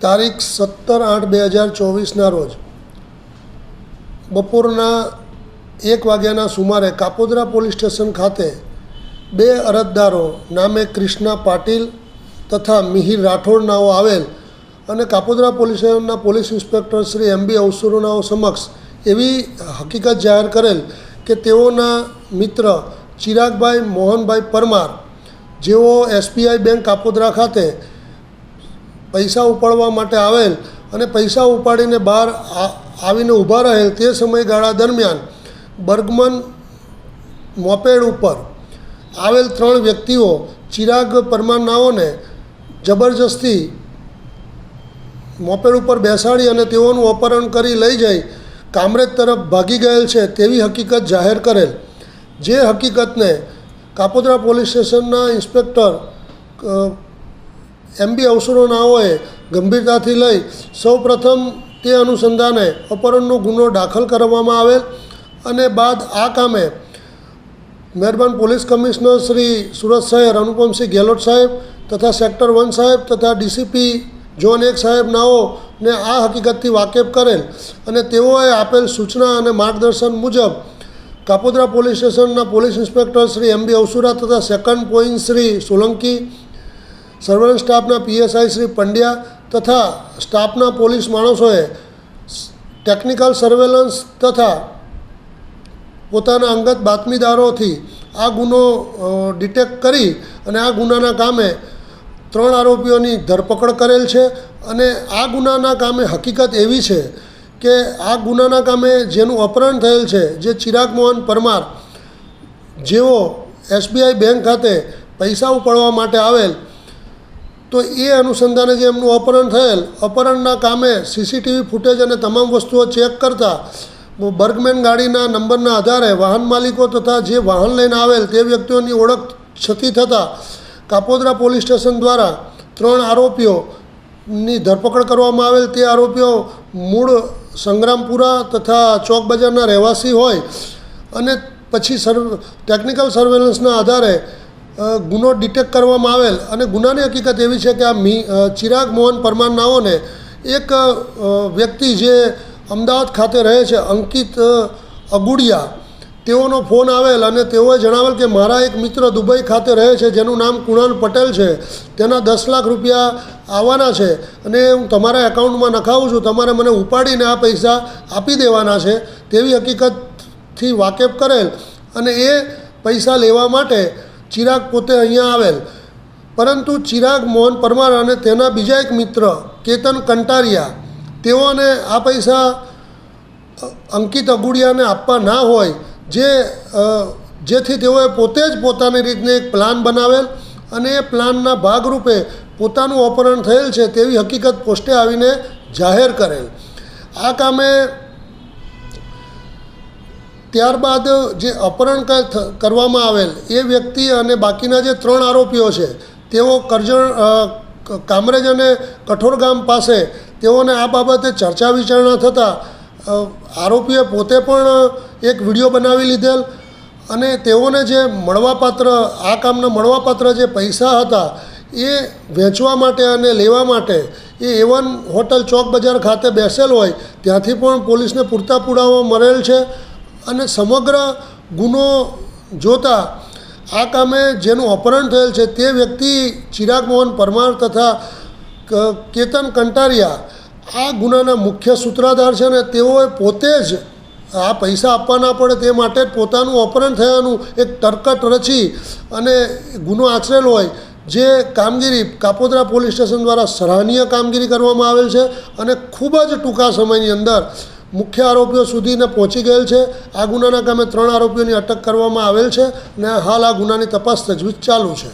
તારીખ 17/8/2024 રોજ બપોરના 1 વાગ્યાના સુમારે કાપોદ્રા પોલીસ સ્ટેશન ખાતે 2 અરજદારો નામે કૃષ્ણા પાટીલ તથા મિહિર રાઠોડ નાઓ આવેલ અને કાપોદ્રા પોલીસ સ્ટેશનના પોલીસ ઇન્સ્પેક્ટર શ્રી MB અવસરોનાઓ સમક્ષ એવી હકીકત જાહેર કરેલ કે તેઓના મિત્ર ચિરાગભાઈ મોહનભાઈ પરમાર જેઓ SBI બેંક કાપોદ્રા ખાતે પૈસા ઉપાડવા માટે આવેલ અને પૈસા ઉપાડીને બહાર આવીને ઊભા રહેલ તે સમયગાળા દરમિયાન બર્ગમન મોપેડ ઉપર આવેલ 3 વ્યક્તિઓ ચિરાગ પરમાર નાઓને જબરજસ્તી મોપેડ ઉપર બેસાડી અને તેઓનું અપહરણ કરી લઈ જઈ કામરેજ તરફ ભાગી ગયેલ છે તેવી હકીકત જાહેર કરેલ, જે હકીકતને કાપોદ્રા પોલીસ સ્ટેશનના ઇન્સ્પેક્ટર MB અવસરોનાઓએ ગંભીરતાથી લઈ સૌપ્રથમ તે અનુસંધાને અપહરણનો ગુનો દાખલ કરવામાં આવેલ અને બાદ આ કામે મહેરબાન પોલીસ કમિશનર શ્રી સુરત શહેર અનુપમસિંહ ગેહલોત સાહેબ તથા સેક્ટર 1 સાહેબ તથા DCP ઝોન 1 સાહેબ નાઓને આ હકીકતથી વાકેફ કરેલ અને તેઓએ આપેલ સૂચના અને માર્ગદર્શન મુજબ કાપોદ્રા પોલીસ સ્ટેશનના પોલીસ ઇન્સ્પેક્ટર શ્રી MB અવસુરા તથા second point Shri Solanki, surveillance સ્ટાફના PSI શ્રી પંડ્યા તથા સ્ટાફના પોલીસ માણસોએ ટેકનિકલ સર્વેલન્સ તથા પોતાના અંગત બાતમીદારોથી આ ગુનો ડિટેક્ટ કરી અને આ ગુનાના કામે 3 આરોપીઓની ધરપકડ કરેલ છે. અને આ ગુનાના કામે હકીકત એવી છે કે આ ગુનાના કામે જેનું અપહરણ થયેલ છે, જે ચિરાગ મોહન પરમાર જેઓ SBI બેંક ખાતે પૈસા ઉપાડવા માટે આવેલ, તો એ અનુસંધાને જે એમનું અપહરણ થયેલ, અપહરણના કામે CCTV ફૂટેજ અને તમામ વસ્તુઓ ચેક કરતાં બર્ગમેન ગાડીના નંબરના આધારે વાહન માલિકો તથા જે વાહન લઈને આવેલ તે વ્યક્તિઓની ઓળખ છતી થતાં કાપોદ્રા પોલીસ સ્ટેશન દ્વારા 3 આરોપીઓની ધરપકડ કરવામાં આવેલ. તે આરોપીઓ મૂળ સંગ્રામપુરા તથા ચોક બજારના રહેવાસી હોય અને પછી ટેકનિકલ સર્વેલન્સના આધારે ગુનો ડિટેક્ટ કરવામાં આવેલ અને ગુનાની હકીકત એવી છે કે આ ચિરાગ મોહન પરમાર નાઓને એક વ્યક્તિ જે અમદાવાદ ખાતે રહે છે, અંકિત અગુડિયા, તેઓનો ફોન આવેલ અને તેઓએ જણાવેલ કે મારા એક મિત્ર દુબઈ ખાતે રહે છે જેનું નામ કુણાલ પટેલ છે, તેના 10 લાખ રૂપિયા આવવાના છે અને હું તમારા એકાઉન્ટમાં નખાવું છું, તમારે મને ઉપાડીને આ પૈસા આપી દેવાના છે તેવી હકીકતથી વાકેફ કરેલ અને એ પૈસા લેવા માટે ચિરાગ પોતે અહીંયા આવેલ. પરંતુ ચિરાગ મોહન પરમાર અને તેના બીજા એક મિત્ર કેતન કંટારિયા, તેઓને આ પૈસા અંકિત અગુડિયાને આપવા ના હોય, જેથી તેઓએ પોતે જ પોતાની રીતને એક પ્લાન બનાવેલ અને એ પ્લાનના ભાગરૂપે પોતાનું અપહરણ થયેલ છે તેવી હકીકત પોસ્ટે આવીને જાહેર કરેલ. આ કામે ત્યારબાદ જે અપહરણ કરવામાં આવેલ એ વ્યક્તિ અને બાકીના જે 3 આરોપીઓ છે તેઓ કરજણ, કામરેજ અને કઠોરગામ પાસે તેઓને આ બાબતે ચર્ચા વિચારણા થતાં આરોપીએ પોતે પણ એક વિડીયો બનાવી લીધેલ અને તેઓને જે મળવાપાત્ર, આ કામના મળવાપાત્ર જે પૈસા હતા એ વેચવા માટે અને લેવા માટે એ A1 હોટલ ચોક બજાર ખાતે બેસેલ હોય ત્યાંથી પણ પોલીસને પૂરતા પુરાવા મળેલ છે. અને સમગ્ર ગુનો જોતાં આ કામે જેનું અપહરણ થયેલ છે તે વ્યક્તિ ચિરાગ મોહન પરમાર તથા કેતન કંટારિયા આ ગુનાના મુખ્ય સૂત્રધાર છે અને તેઓએ પોતે જ આ પૈસા આપવા ના પડે તે માટે જ પોતાનું અપહરણ થયાનું એક તરકટ રચી અને ગુનો આચરેલ હોય, જે કામગીરી કાપોદ્રા પોલીસ સ્ટેશન દ્વારા સરાહનીય કામગીરી કરવામાં આવેલ છે અને ખૂબ જ ટૂંકા સમયની અંદર મુખ્ય આરોપીઓ સુધીને પહોંચી ગયેલ છે. આ ગુનાના કામે 3 આરોપીઓની અટક કરવામાં આવેલ છે અને હાલ આ ગુનાની તપાસ તજવીજ ચાલુ છે.